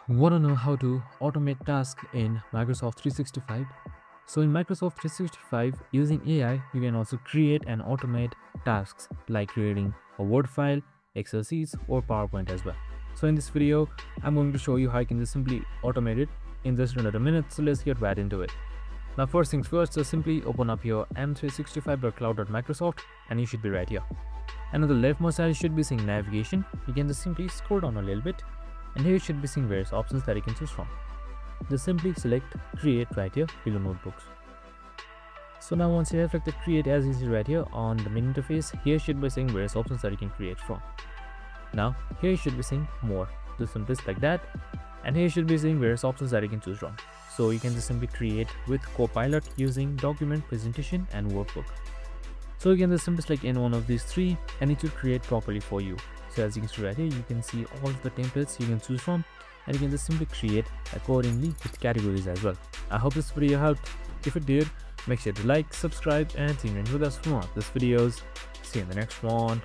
Want to know how to automate tasks in Microsoft 365? So in Microsoft 365, using AI, you can also create and automate tasks like creating a Word file, Excel sheets, or PowerPoint as well. So in this video, I'm going to show you how you can just simply automate it in just under a minute. So let's get right into it. Now first things first, so simply open up your m365.cloud.microsoft and you should be right here. And on the leftmost side, you should be seeing navigation. You can just simply scroll down a little bit, and here you should be seeing various options that you can choose from. Just simply select create right here below notebooks. So now once you have selected create, as you see right here on the main interface, here you should be seeing various options that you can create from. Now here you should be seeing more. Just simply select that, and here you should be seeing various options that you can choose from. So you can just simply create with Copilot using document, presentation, and workbook. So you can just simply select any one of these three and it will create properly for you. So as you can see right here, you can see all of the templates you can choose from, and you can just simply create accordingly with categories as well. I hope this video helped. If it did, make sure to like, subscribe, and tune in with us for more of these videos. See you in the next one.